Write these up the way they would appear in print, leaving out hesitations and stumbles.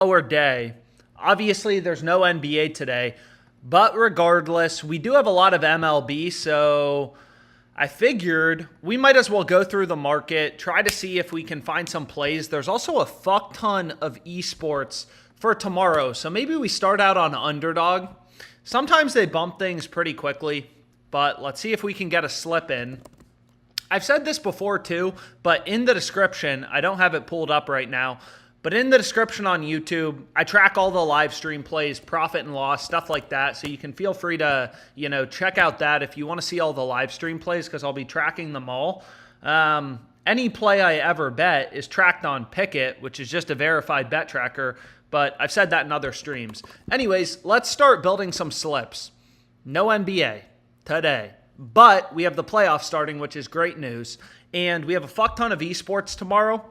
Lower day. Obviously, there's no NBA today, but regardless, we do have a lot of MLB, so I figured we might as well go through the market, try to see if we can find some plays. There's also a fuck ton of esports for tomorrow, so maybe we start out on Underdog. Sometimes they bump things pretty quickly, but let's see if we can get a slip in. I've said this before too, but in the description, I don't have it pulled up right now, but in the description on YouTube, I track all the live stream plays, profit and loss, stuff like that. So you can feel free to, check out that if you want to see all the live stream plays, because I'll be tracking them all. Any play I ever bet is tracked on Pickit, which is just a verified bet tracker, but I've said that in other streams. Anyways, let's start building some slips. No NBA today, but we have the playoffs starting, which is great news. And we have a fuck ton of esports tomorrow.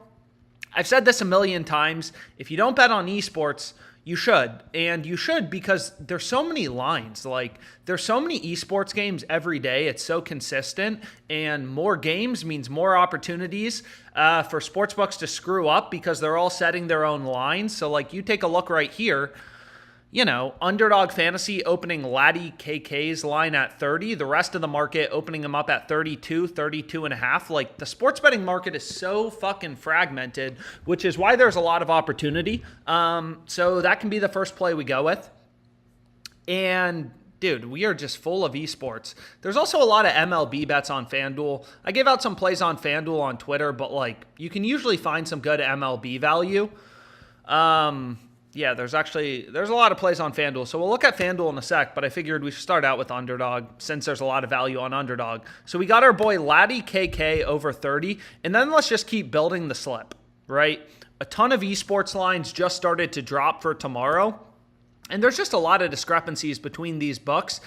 I've said this a million times. If you don't bet on esports, you should. And you should because there's so many lines. Like, there's so many esports games every day. It's so consistent. And more games means more opportunities for sportsbooks to screw up because they're all setting their own lines. So, like, you take a look right here. Underdog Fantasy opening Laddie KK's line at 30. The rest of the market opening them up at 32, 32 and a half. Like, the sports betting market is so fucking fragmented, which is why there's a lot of opportunity. So that can be the first play we go with. And dude, we are just full of esports. There's also a lot of MLB bets on FanDuel. I gave out some plays on FanDuel on Twitter, but like, you can usually find some good MLB value. Yeah, there's a lot of plays on FanDuel. So we'll look at FanDuel in a sec, but I figured we should start out with Underdog since there's a lot of value on Underdog. So we got our boy Laddie KK over 30, and then let's just keep building the slip, right? A ton of esports lines just started to drop for tomorrow, and there's just a lot of discrepancies between these books,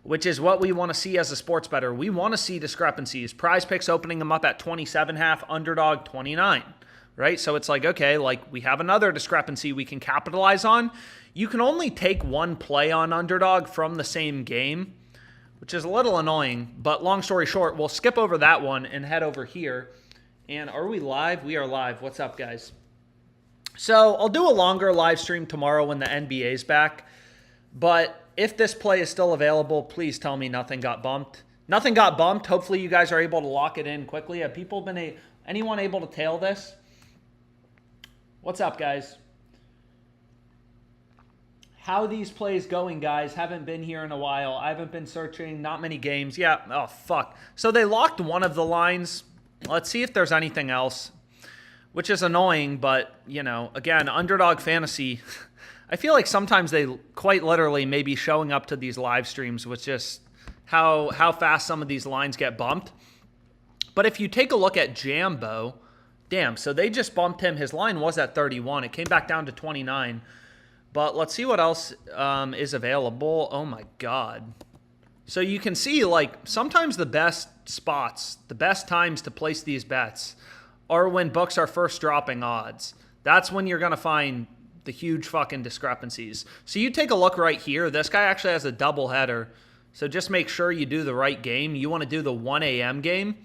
which is what we want to see as a sports bettor. We want to see discrepancies. PrizePicks opening them up at 27.5, Underdog 29. Right? So it's like, okay, like we have another discrepancy we can capitalize on. You can only take one play on Underdog from the same game, which is a little annoying, but long story short, we'll skip over that one and head over here. And are we live? We are live. What's up, guys? So I'll do a longer live stream tomorrow when the NBA is back, but if this play is still available, please tell me nothing got bumped. Nothing got bumped. Hopefully you guys are able to lock it in quickly. Have people been anyone able to tail this? What's up, guys? How these plays going, guys? Haven't been here in a while. I haven't been searching. Not many games. Yeah. Oh, fuck. So they locked one of the lines. Let's see if there's anything else, which is annoying. But, again, Underdog Fantasy, I feel like sometimes they quite literally may be showing up to these live streams with just how fast some of these lines get bumped. But if you take a look at Jambo, damn, so they just bumped him. His line was at 31. It came back down to 29. But let's see what else is available. Oh, my God. So you can see, like, sometimes the best spots, the best times to place these bets are when books are first dropping odds. That's when you're going to find the huge fucking discrepancies. So you take a look right here. This guy actually has a double header. So just make sure you do the right game. You want to do the 1 a.m. game.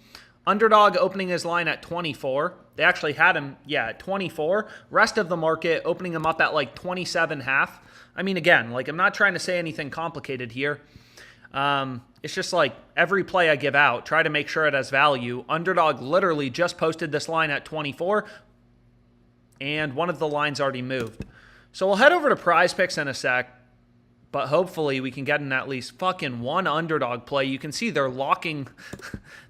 Underdog opening his line at 24. They actually had him, at 24. Rest of the market opening him up at like 27.5. I mean, again, like I'm not trying to say anything complicated here. It's just like every play I give out, try to make sure it has value. Underdog literally just posted this line at 24, and one of the lines already moved. So we'll head over to PrizePicks in a sec. But hopefully we can get in at least fucking one Underdog play. You can see they're locking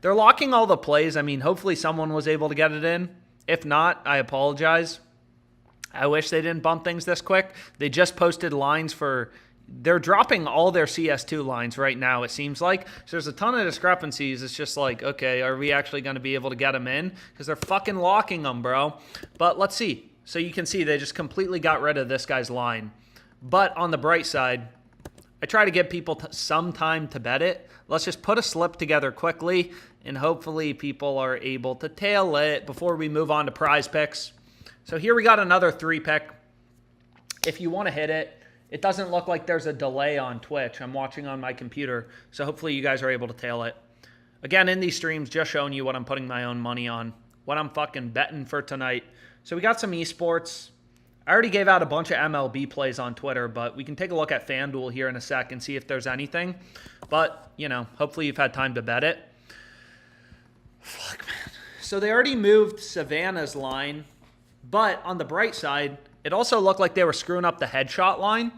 all the plays. I mean, hopefully someone was able to get it in. If not, I apologize. I wish they didn't bump things this quick. They just posted lines they're dropping all their CS2 lines right now, it seems like. So there's a ton of discrepancies. It's just like, okay, are we actually going to be able to get them in? Because they're fucking locking them, bro. But let's see. So you can see they just completely got rid of this guy's line. But on the bright side, I try to give people some time to bet it. Let's just put a slip together quickly, and hopefully people are able to tail it before we move on to PrizePicks. So here we got another 3-pick. If you want to hit it, it doesn't look like there's a delay on Twitch. I'm watching on my computer, so hopefully you guys are able to tail it. Again, in these streams, just showing you what I'm putting my own money on, what I'm fucking betting for tonight. So we got some esports. I already gave out a bunch of MLB plays on Twitter, but we can take a look at FanDuel here in a sec and see if there's anything. But, you know, hopefully you've had time to bet it. Fuck, man. So they already moved Savannah's line, but on the bright side, it also looked like they were screwing up the headshot line.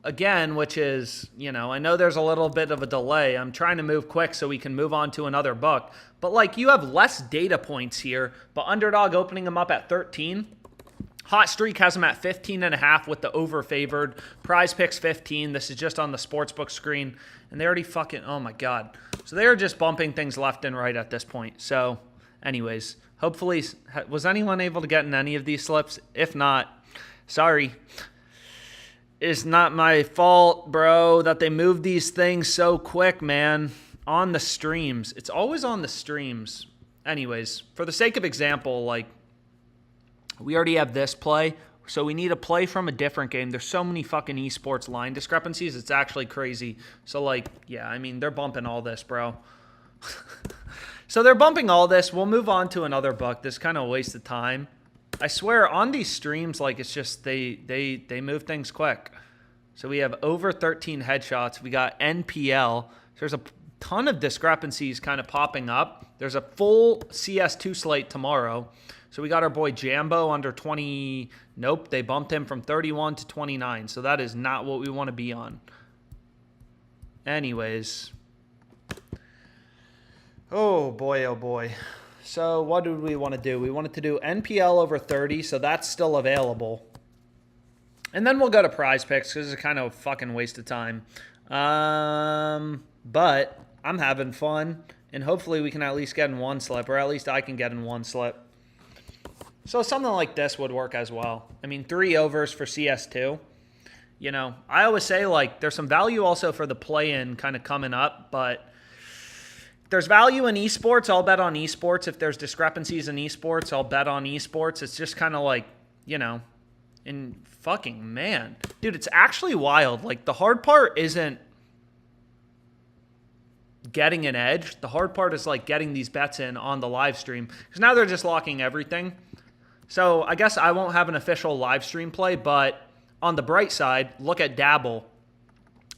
Again, which is, you know, I know there's a little bit of a delay. I'm trying to move quick so we can move on to another book. But, like, you have less data points here, but Underdog opening them up at 13. Hot Streak has them at 15.5 with the over-favored. PrizePicks 15. This is just on the sportsbook screen. And they already fucking, oh my God. So they're just bumping things left and right at this point. So, anyways, hopefully, was anyone able to get in any of these slips? If not, sorry. It's not my fault, bro, that they move these things so quick, man. On the streams. It's always on the streams. Anyways, for the sake of example, like, we already have this play, so we need a play from a different game. There's so many fucking esports line discrepancies. It's actually crazy. So, like, yeah, I mean, they're bumping all this, bro. So they're bumping all this. We'll move on to another book. This kind of a waste of time. I swear, on these streams, like, it's just they move things quick. So we have over 13 headshots. We got NPL. There's a ton of discrepancies kind of popping up. There's a full CS2 slate tomorrow. So we got our boy Jambo under 20. Nope, they bumped him from 31 to 29. So that is not what we want to be on. Anyways. Oh, boy, oh, boy. So what did we want to do? We wanted to do NPL over 30, so that's still available. And then we'll go to PrizePicks because it's kind of a fucking waste of time. But I'm having fun, and hopefully we can at least get in one slip, or at least I can get in one slip. So something like this would work as well. I mean, 3 overs for CS2. You know, I always say, like, there's some value also for the play-in kind of coming up, but if there's value in esports, I'll bet on esports. If there's discrepancies in esports, I'll bet on esports. It's just kind of like, you know, and fucking man. Dude, it's actually wild. Like, the hard part isn't getting an edge. The hard part is, like, getting these bets in on the live stream. Because now they're just locking everything. So I guess I won't have an official live stream play, but on the bright side, look at Dabble,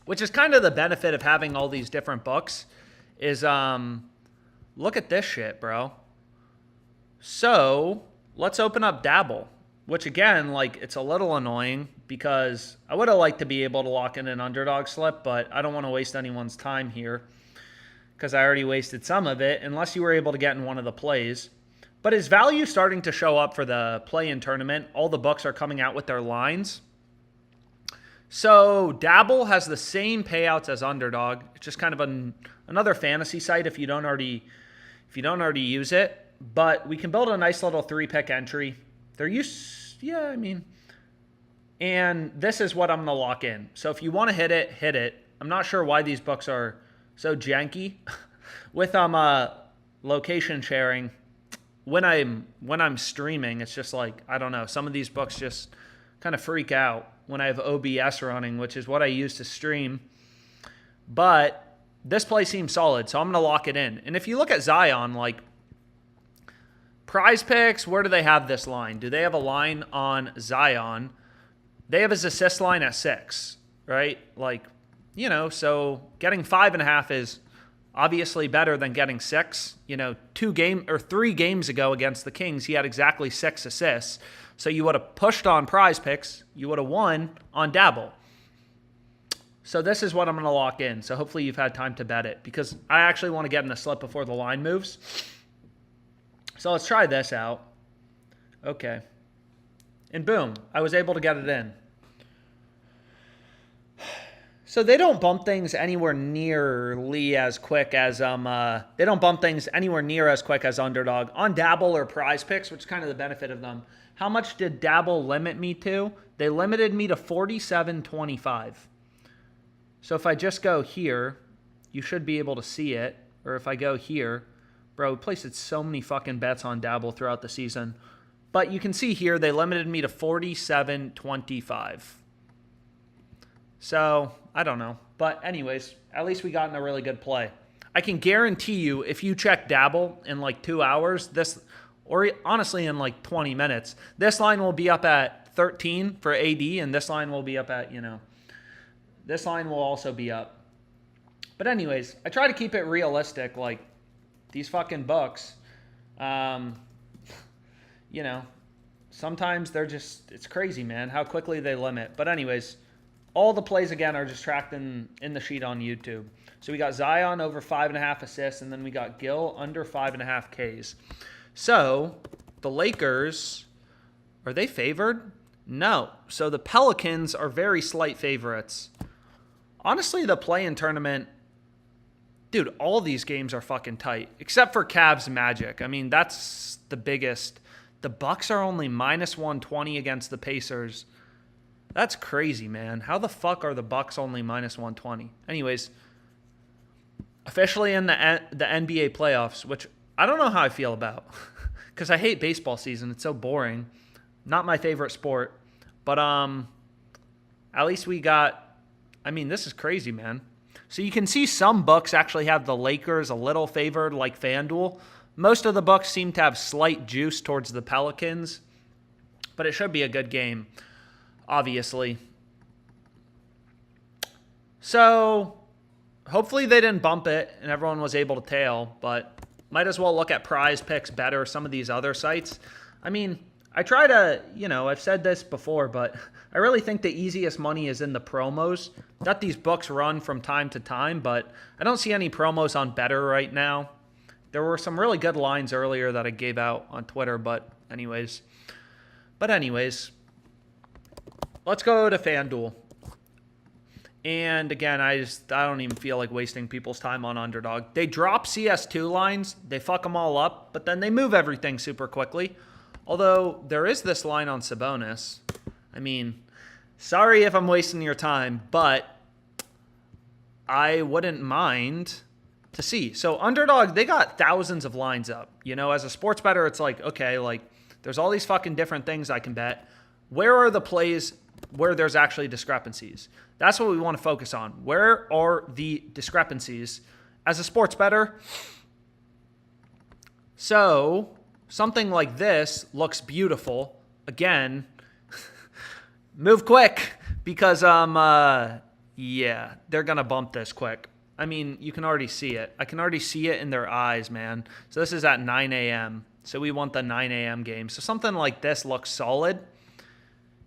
which is kind of the benefit of having all these different books, is look at this shit, bro. So let's open up Dabble, which again, like, it's a little annoying because I would have liked to be able to lock in an underdog slip, but I don't want to waste anyone's time here because I already wasted some of it unless you were able to get in one of the plays. But is value starting to show up for the play-in tournament? All the books are coming out with their lines. So Dabble has the same payouts as Underdog. It's just kind of another fantasy site if you don't already use it. But we can build a nice little 3-pick entry. Yeah, I mean, and this is what I'm going to lock in. So if you want to hit it, hit it. I'm not sure why these books are so janky with location sharing. When I'm streaming, it's just like, I don't know, some of these books just kind of freak out when I have OBS running, which is what I use to stream. But this play seems solid, so I'm going to lock it in. And if you look at Zion, like, PrizePicks, where do they have this line? Do they have a line on Zion? They have his assist line at 6, right? Like, you know, so getting 5.5 is obviously better than getting 6. You know, 3 games ago against the Kings, he had exactly 6 assists. So you would have pushed on PrizePicks. You would have won on Dabble. So this is what I'm going to lock in. So hopefully you've had time to bet it because I actually want to get in a slip before the line moves. So let's try this out. Okay. And boom, I was able to get it in. So they don't bump things anywhere nearly as quick as they don't bump things anywhere near as quick as Underdog on Dabble or PrizePicks, which is kind of the benefit of them. How much did Dabble limit me to? They limited me to 47.25. So if I just go here, you should be able to see it. Or if I go here, bro, we placed so many fucking bets on Dabble throughout the season. But you can see here, they limited me to 47.25. So, I don't know. But anyways, at least we got in a really good play. I can guarantee you, if you check Dabble in like 2 hours, this or honestly in like 20 minutes. This line will be up at 13 for AD, and this line will be up at, this line will also be up. But anyways, I try to keep it realistic. Like, these fucking books, sometimes they're just, it's crazy, man, how quickly they limit. But anyways, all the plays, again, are just tracked in the sheet on YouTube. So we got Zion over 5.5 assists, and then we got Gill under 5.5 Ks. So the Lakers, are they favored? No. So the Pelicans are very slight favorites. Honestly, the play-in tournament, dude, all these games are fucking tight, except for Cavs Magic. I mean, that's the biggest. The Bucks are only -120 against the Pacers. That's crazy, man. How the fuck are the Bucks only -120? Anyways, officially in the NBA playoffs, which I don't know how I feel about, because I hate baseball season. It's so boring. Not my favorite sport. But at least we got, I mean, this is crazy, man. So you can see some books actually have the Lakers a little favored, like FanDuel. Most of the books seem to have slight juice towards the Pelicans. But it should be a good game, obviously. So hopefully they didn't bump it and everyone was able to tail. But might as well look at PrizePicks better, some of these other sites. I mean, I try to, I've said this before, but I really think the easiest money is in the promos that these books run from time to time, but I don't see any promos on Better right now. There were some really good lines earlier that I gave out on Twitter, but anyways, let's go to FanDuel. And again, I don't even feel like wasting people's time on Underdog. They drop CS2 lines, they fuck them all up, but then they move everything super quickly. Although there is this line on Sabonis. I mean, sorry if I'm wasting your time, but I wouldn't mind to see. So Underdog, they got thousands of lines up. As a sports bettor, it's like, okay, like there's all these fucking different things I can bet. Where are the plays where there's actually discrepancies? That's what we want to focus on. Where are the discrepancies as a sports bettor? So something like this looks beautiful. Again, move quick because they're going to bump this quick. I mean, you can already see it. I can already see it in their eyes, man. So this is at 9 a.m. So we want the 9 a.m. game. So something like this looks solid.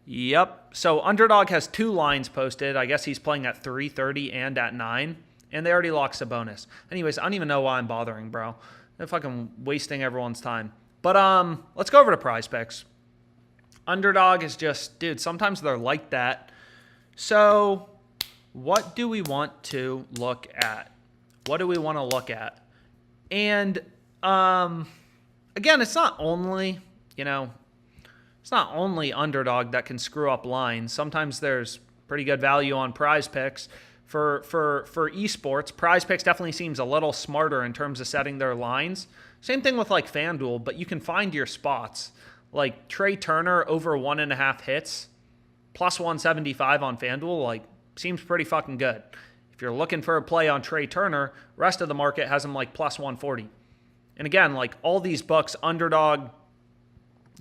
Yep. So Underdog has 2 lines posted. I guess he's playing at 3:30 and at 9. And they already locked Sabonis. Anyways, I don't even know why I'm bothering, bro. They're fucking wasting everyone's time. But let's go over to PrizePicks. Underdog is just, dude, sometimes they're like that. So what do we want to look at? What do we want to look at? And again, it's not only, it's not only Underdog that can screw up lines. Sometimes there's pretty good value on PrizePicks. For esports, PrizePicks definitely seems a little smarter in terms of setting their lines. Same thing with like FanDuel, but you can find your spots. Like Trey Turner over 1.5 hits, plus 175 on FanDuel, like seems pretty fucking good. If you're looking for a play on Trey Turner, rest of the market has him like plus 140. And again, like all these books, Underdog,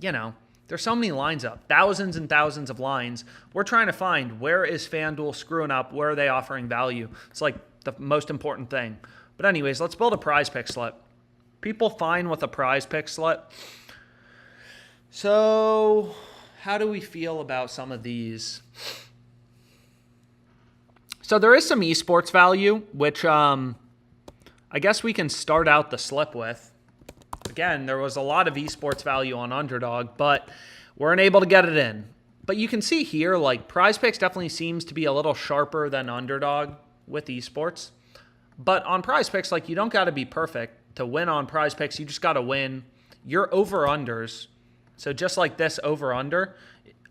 there's so many lines up, thousands and thousands of lines. We're trying to find where is FanDuel screwing up, where are they offering value. It's like the most important thing. But anyways, let's build a PrizePick slip. People fine with a PrizePick slip. So how do we feel about some of these? So there is some esports value, which I guess we can start out the slip with. Again, there was a lot of esports value on Underdog, but weren't able to get it in. But you can see here, like PrizePicks definitely seems to be a little sharper than Underdog with esports. But on PrizePicks, like you don't got to be perfect to win on PrizePicks. You just got to win your over-unders. So just like this over-under,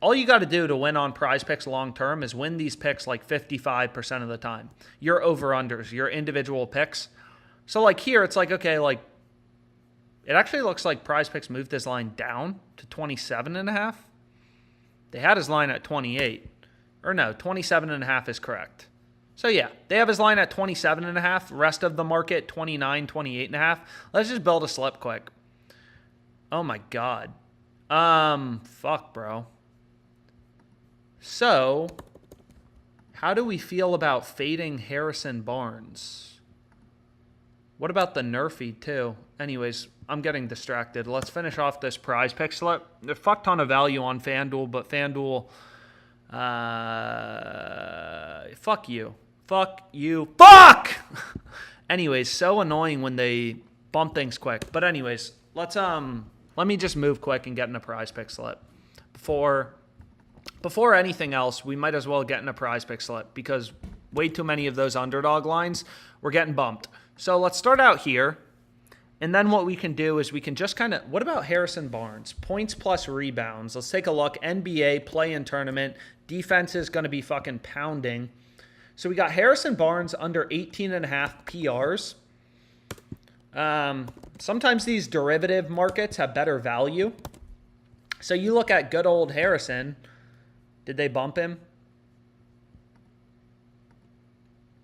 all you got to do to win on PrizePicks long-term is win these picks like 55% of the time. Your over-unders, your individual picks. So like here, it's like, okay, like it actually looks like PrizePicks moved this line down to 27.5. They had his line at 28. Or no, 27.5 is correct. So yeah, they have his line at 27.5. Rest of the market, 29, 28.5. Let's just build a slip quick. Oh my God. Fuck, bro. So, how do we feel about fading Harrison Barnes? What about the Nerfy, too? Anyways, I'm getting distracted. Let's finish off this prize pick slip. There's a fuck ton of value on FanDuel, but FanDuel... fuck you. Fuck you. Fuck! Anyways, so annoying when they bump things quick. But anyways, let me just move quick and get in a prize pick slip. Before anything else, we might as well get in a prize pick slip because way too many of those underdog lines were getting bumped. So let's start out here. And then what we can do is we can just kind of, what about Harrison Barnes? Points plus rebounds. Let's take a look. NBA, play-in tournament. Defense is going to be fucking pounding. So we got Harrison Barnes under 18.5 PRs. Sometimes these derivative markets have better value. So you look at good old Harrison. Did they bump him?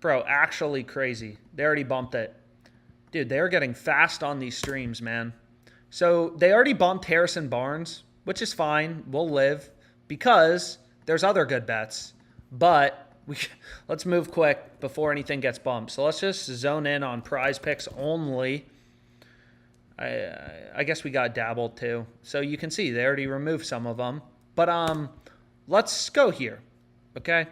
Bro, actually crazy. They already bumped it. Dude, they're getting fast on these streams, man. So they already bumped Harrison Barnes, which is fine. We'll live because there's other good bets. But let's move quick before anything gets bumped. So let's just zone in on prize picks only. I guess we got Dabble too. So you can see they already removed some of them. But let's go here. Okay.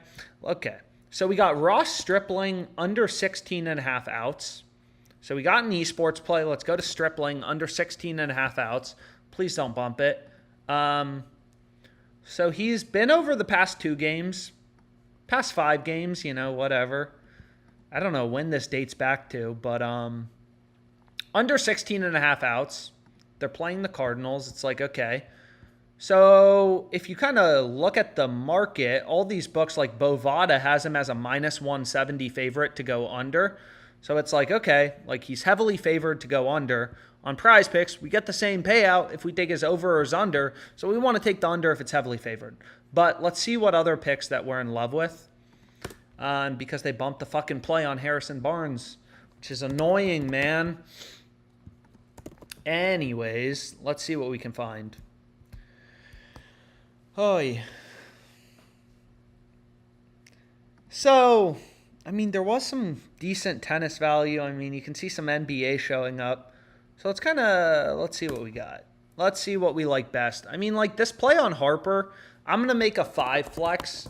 So we got Ross Stripling under 16.5 outs. So we got an esports play. Let's go to Stripling under 16.5 outs. Please don't bump it. So he's been over the past 2 games, past 5 games, whatever. I don't know when this dates back to, but under 16.5 outs. They're playing the Cardinals. It's like, okay. So if you kind of look at the market, all these books like Bovada has him as a minus 170 favorite to go under. So it's like, okay, like he's heavily favored to go under. On prize picks, we get the same payout if we take his over or his under. So we want to take the under if it's heavily favored. But let's see what other picks that we're in love with. Because they bumped the fucking play on Harrison Barnes, which is annoying, man. Anyways, let's see what we can find. Oy. So... I mean, there was some decent tennis value. I mean, you can see some NBA showing up. So let's see what we got. Let's see what we like best. I mean, like this play on Harper, I'm going to make a 5 flex.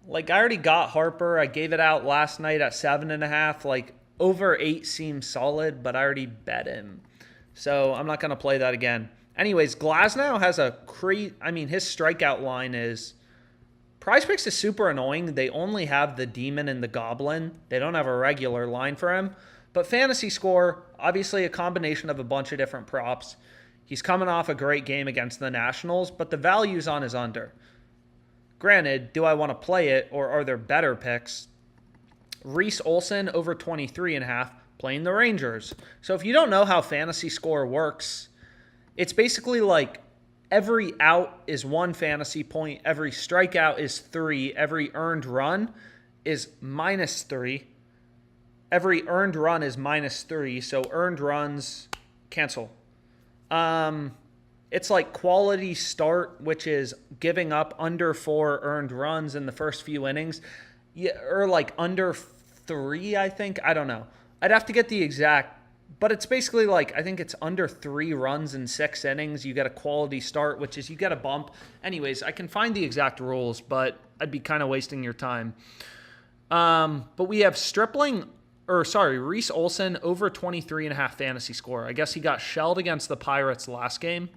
Like I already got Harper. I gave it out last night at 7.5. Like over 8 seems solid, but I already bet him. So I'm not going to play that again. Anyways, Glasnow has his strikeout line is... PrizePicks is super annoying. They only have the Demon and the Goblin. They don't have a regular line for him. But Fantasy Score, obviously a combination of a bunch of different props. He's coming off a great game against the Nationals, but the value's on his under. Granted, do I want to play it, or are there better picks? Reese Olson over 23.5, playing the Rangers. So if you don't know how Fantasy Score works, it's basically like every out is 1 fantasy point. Every strikeout is 3. Every earned run is -3. Every earned run is -3. So earned runs cancel. It's like quality start, which is giving up under 4 earned runs in the first few innings. Yeah, or like under 3, I think. I don't know. I'd have to get the exact. But it's basically like, I think it's under 3 runs in 6 innings. You get a quality start, which is you get a bump. Anyways, I can find the exact rules, but I'd be kind of wasting your time. But we have Reese Olson over 23.5 fantasy score. I guess he got shelled against the Pirates last game.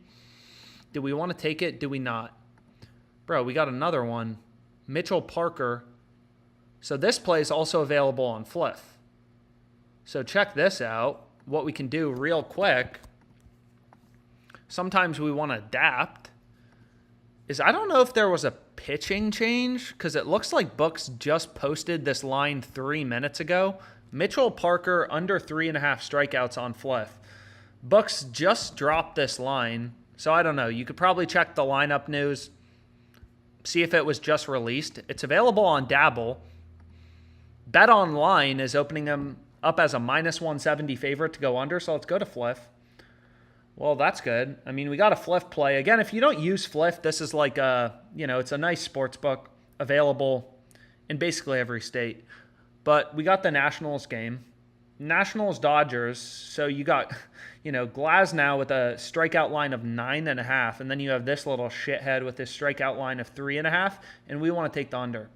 Do we want to take it? Do we not? Bro, we got another one. Mitchell Parker. So this play is also available on Fliff. So check this out. What we can do real quick, sometimes we want to adapt, is I don't know if there was a pitching change because it looks like Books just posted this line 3 minutes ago. Mitchell Parker under 3.5 strikeouts on Fliff. Books just dropped this line, so I don't know. You could probably check the lineup news, see if it was just released. It's available on Dabble. Bet Online is opening him up as a -170 favorite to go under, so let's go to Fliff. Well, that's good. I mean, we got a Fliff play. Again, if you don't use Fliff, this is like a, it's a nice sports book available in basically every state. But we got the Nationals game. Nationals Dodgers. So you got, Glasnow with a strikeout line of 9.5. And then you have this little shithead with his strikeout line of 3.5. And we want to take the under.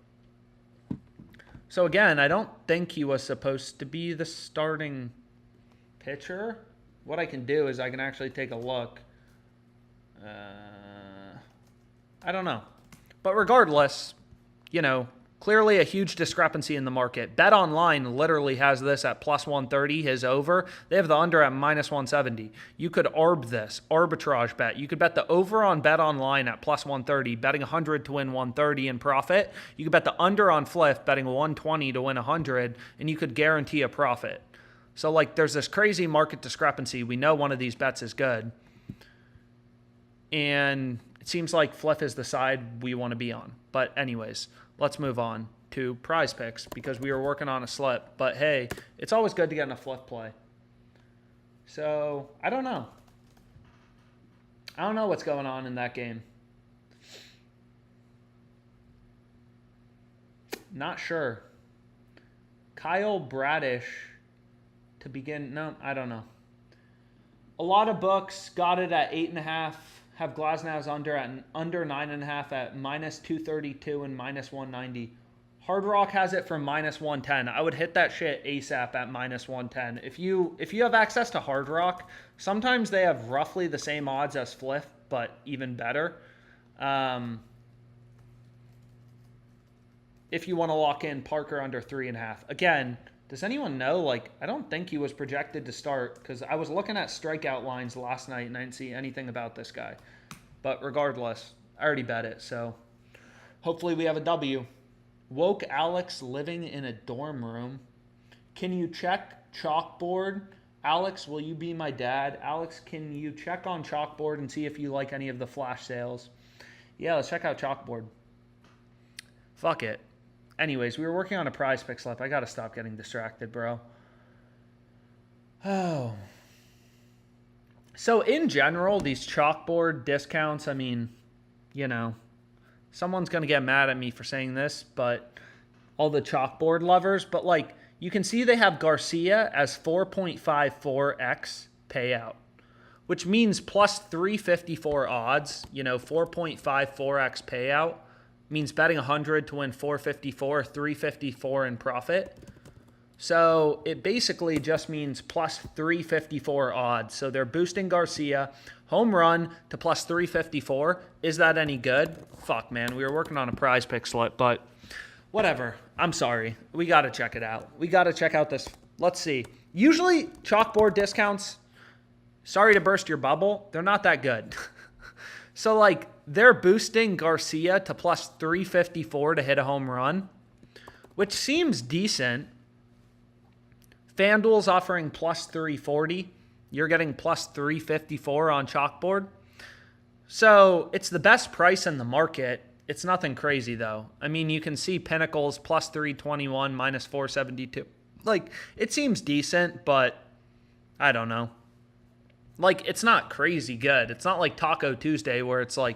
So again, I don't think he was supposed to be the starting pitcher. What I can do is I can actually take a look. I don't know. But regardless, clearly a huge discrepancy in the market. Bet Online literally has this at plus 130, his over. They have the under at minus 170. You could arb this, arbitrage bet. You could bet the over on Bet Online at plus 130, betting 100 to win 130 in profit. You could bet the under on Fliff, betting 120 to win 100, and you could guarantee a profit. So, there's this crazy market discrepancy. We know one of these bets is good. And it seems like Fliff is the side we want to be on. But anyways, let's move on to PrizePicks because we were working on a slip. But, hey, it's always good to get in a Fliff play. So, I don't know. I don't know what's going on in that game. Not sure. Kyle Bradish. To begin, no, I don't know. A lot of books got it at 8.5. Have Glasnow's under 9.5 at minus 232 and minus 190. Hard Rock has it for minus 110. I would hit that shit ASAP at minus 110. If you have access to Hard Rock, sometimes they have roughly the same odds as Fliff, but even better. If you want to lock in Parker under 3.5. Again, does anyone know? I don't think he was projected to start because I was looking at strikeout lines last night and I didn't see anything about this guy. But regardless, I already bet it. So hopefully we have a W. Woke Alex living in a dorm room. Can you check Chalkboard? Alex, will you be my dad? Alex, can you check on Chalkboard and see if you like any of the flash sales? Yeah, let's check out Chalkboard. Fuck it. Anyways, we were working on a PrizePicks slip. I got to stop getting distracted, bro. Oh. So, in general, these Chalkboard discounts, I mean, someone's going to get mad at me for saying this, but all the Chalkboard lovers, but, you can see they have Garcia as 4.54x payout, which means plus 354 odds, 4.54x payout. Means betting 100 to win 454, 354 in profit. So it basically just means plus 354 odds. So they're boosting Garcia. Home run to plus 354. Is that any good? Fuck, man. We were working on a PrizePicks slip, but whatever. I'm sorry. We got to check it out. We got to check out this. Let's see. Usually Chalkboard discounts, sorry to burst your bubble, they're not that good. So, they're boosting Garcia to plus 354 to hit a home run, which seems decent. FanDuel's offering plus 340. You're getting plus 354 on Chalkboard. So, it's the best price in the market. It's nothing crazy, though. I mean, you can see Pinnacle's plus 321, minus 472. It seems decent, but I don't know. It's not crazy good. It's not like Taco Tuesday where it's a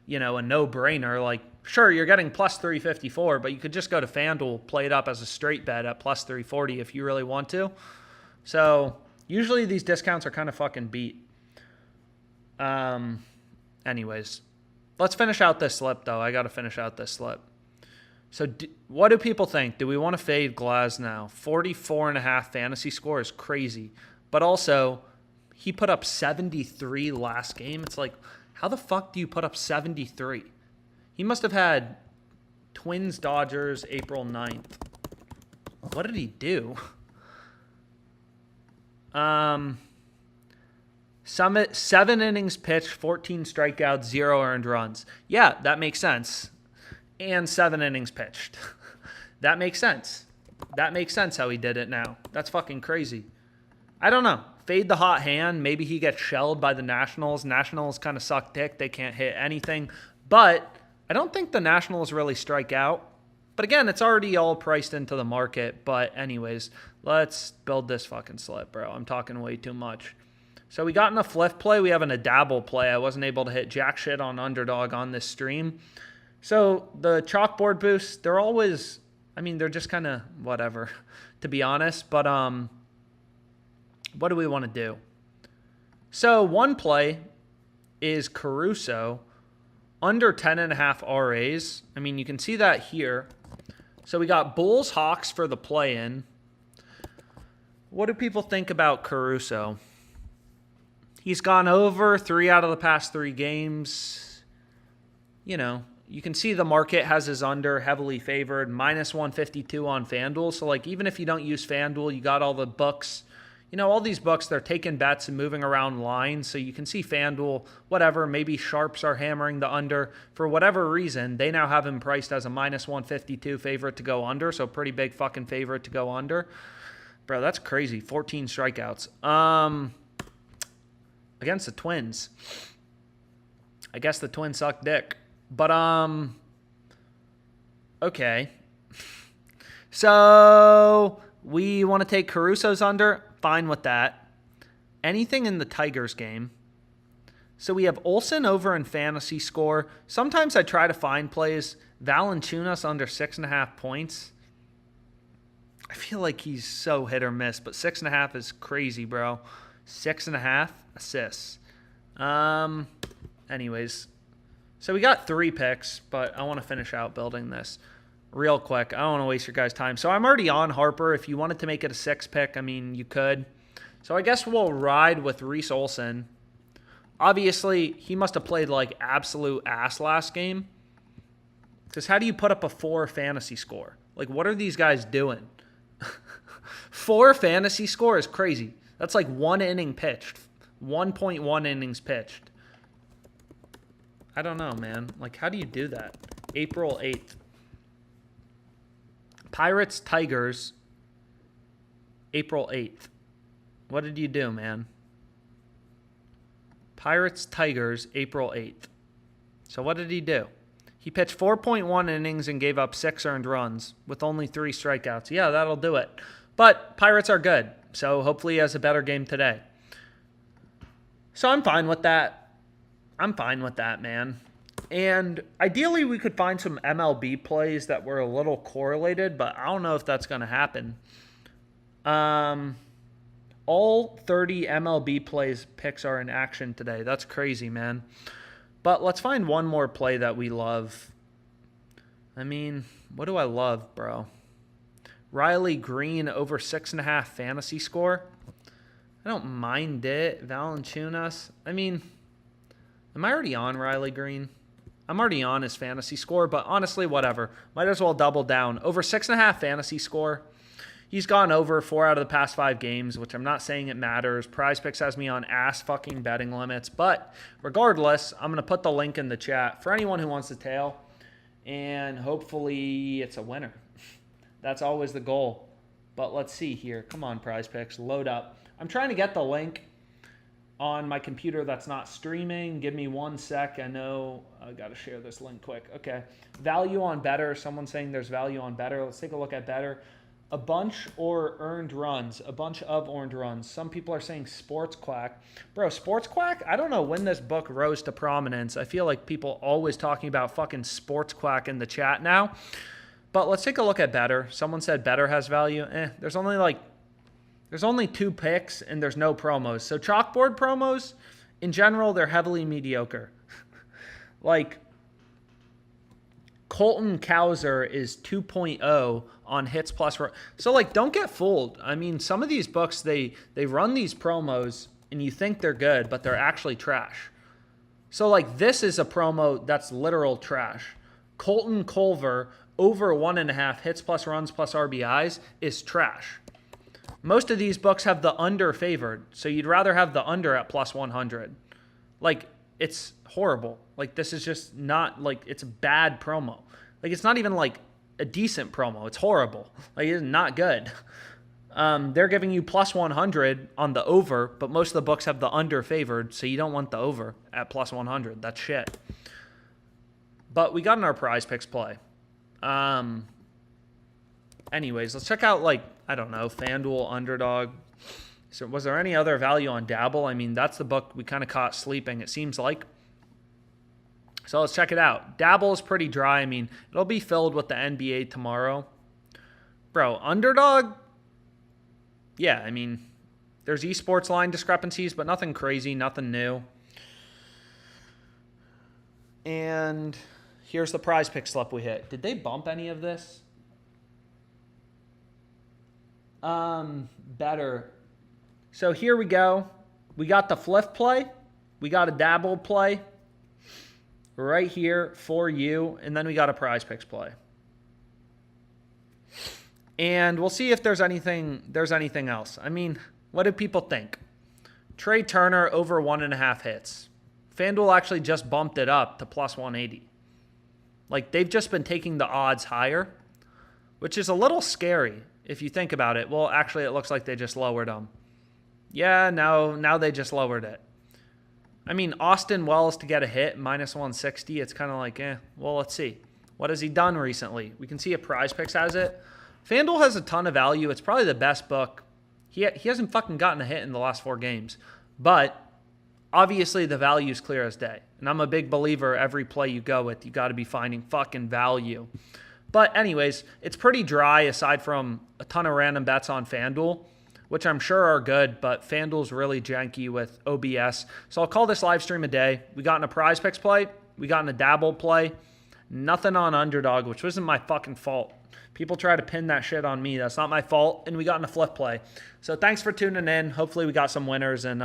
no-brainer. Sure, you're getting plus 354, but you could just go to FanDuel, play it up as a straight bet at plus 340 if you really want to. So, usually these discounts are kind of fucking beat. Anyways, let's finish out this slip, though. I got to finish out this slip. So, what do people think? Do we want to fade Glasnow? 44.5 fantasy score is crazy. But also, he put up 73 last game. It's how the fuck do you put up 73? He must have had Twins, Dodgers, April 9th. What did he do? Summit, 7 innings pitched, 14 strikeouts, 0 earned runs. Yeah, that makes sense. And 7 innings pitched. That makes sense. That makes sense how he did it now. That's fucking crazy. I don't know. Fade the hot hand. Maybe he gets shelled by the Nationals. Nationals kind of suck dick. They can't hit anything. But I don't think the Nationals really strike out. But again, it's already all priced into the market. But anyways, let's build this fucking slip, bro. I'm talking way too much. So we got in a Fliff play. We have a Dabble play. I wasn't able to hit jack shit on Underdog on this stream. So the chalkboard boosts, they're always, I mean, they're just kind of whatever, to be honest. But what do we want to do? So one play is Caruso under 10.5 RAs. I mean, you can see that here. So we got Bulls, Hawks for the play-in. What do people think about Caruso? He's gone over 3 out of the past 3 games. You know, you can see the market has his under heavily favored, minus 152 on FanDuel. So, like, even if you don't use FanDuel, you got all the books. You know, all these books, they're taking bets and moving around lines. So you can see FanDuel, whatever, maybe sharps are hammering the under. For whatever reason, they now have him priced as a minus 152 favorite to go under. So pretty big fucking favorite to go under. Bro, that's crazy. 14 strikeouts. Against the Twins. I guess the Twins suck dick. But, okay. So, we want to take Caruso's under. Fine with that. Anything in the Tigers game. So, we have Olsen over in fantasy score. Sometimes I try to find plays. Valanciunas under 6.5 points. I feel like he's so hit or miss, but 6.5 is crazy, bro. 6.5 assists. Anyways, so we got 3 picks, but I want to finish out building this real quick. I don't want to waste your guys' time. So I'm already on Harper. If you wanted to make it a 6 pick, I mean, you could. So I guess we'll ride with Reese Olson. Obviously, he must have played like absolute ass last game. Because how do you put up a 4 fantasy score? Like, what are these guys doing? 4 fantasy score is crazy. That's like 1 inning pitched. 1.1 innings pitched. I don't know, man. Like, how do you do that? April 8th. Pirates, Tigers. April 8th. What did you do, man? Pirates, Tigers, April 8th. So what did he do? He pitched 4.1 innings and gave up 6 earned runs with only 3 strikeouts. Yeah, that'll do it. But Pirates are good. So hopefully he has a better game today. So I'm fine with that. I'm fine with that, man. And ideally we could find some MLB plays that were a little correlated, but I don't know if that's going to happen. All 30 MLB plays picks are in action today. That's crazy, man. But let's find one more play that we love. I mean, what do I love, bro? Riley Green over 6.5 fantasy score. I don't mind it. Valanciunas. I mean, am I already on Riley Green? I'm already on his fantasy score, but honestly, whatever. Might as well double down. Over 6.5 fantasy score. He's gone over 4 out of the past 5 games, which I'm not saying it matters. PrizePicks has me on ass fucking betting limits. But regardless, I'm going to put the link in the chat for anyone who wants to tail. And hopefully it's a winner. That's always the goal. But let's see here. Come on, PrizePicks. Load up. I'm trying to get the link on my computer that's not streaming. Give me 1 sec. I know I got to share this link quick. Okay. Value on better. Someone's saying there's value on better. Let's take a look at better. A bunch or earned runs. A bunch of earned runs. Some people are saying Sports Quack. Bro, Sports Quack? I don't know when this book rose to prominence. I feel like people always talking about fucking Sports Quack in the chat now. But let's take a look at better. Someone said better has value. There's only 2 picks and there's no promos. So chalkboard promos, in general, they're heavily mediocre. Like, Colton Cowser is 2.0 on hits plus. So, like, don't get fooled. I mean, some of these books, they run these promos and you think they're good, but they're actually trash. So, like, this is a promo that's literal trash. Colton Culver over 1.5 hits plus runs plus RBIs is trash. Most of these books have the under favored, so you'd rather have the under at plus 100. Like, it's horrible. Like, this is just not, like, it's a bad promo. Like, it's not even, like, a decent promo. It's horrible. Like, it's not good. They're giving you plus 100 on the over, but most of the books have the under favored, so you don't want the over at plus 100. That's shit. But we got in our PrizePicks play. Anyways, let's check out, like, I don't know, FanDuel, Underdog. So was there any other value on Dabble? I mean, that's the book we kind of caught sleeping, it seems like. So let's check it out. Dabble is pretty dry. I mean, it'll be filled with the NBA tomorrow. Bro, Underdog? Yeah, I mean, there's esports line discrepancies, but nothing crazy, nothing new. And here's the prize pick slip we hit. Did they bump any of this? Better. So here we go. We got the Fliff play. We got a Dabble play right here for you. And then we got a prize picks play. And we'll see if there's anything else. I mean, what do people think? Trey Turner over 1.5 hits. FanDuel actually just bumped it up to plus 180. Like, they've just been taking the odds higher, which is a little scary if you think about it. Well, actually, it looks like they just lowered them. Yeah, now they just lowered it. I mean, Austin Wells to get a hit, minus 160. It's kind of like, well, let's see. What has he done recently? We can see if PrizePicks has it. FanDuel has a ton of value. It's probably the best book. He hasn't fucking gotten a hit in the last 4 games. But obviously the value is clear as day. And I'm a big believer every play you go with, you got to be finding fucking value. But anyways, it's pretty dry aside from a ton of random bets on FanDuel, which I'm sure are good, but FanDuel's really janky with OBS. So I'll call this live stream a day. We got in a PrizePicks play. We got in a Dabble play. Nothing on Underdog, which wasn't my fucking fault. People try to pin that shit on me. That's not my fault. And we got in a Fliff play. So thanks for tuning in. Hopefully we got some winners, and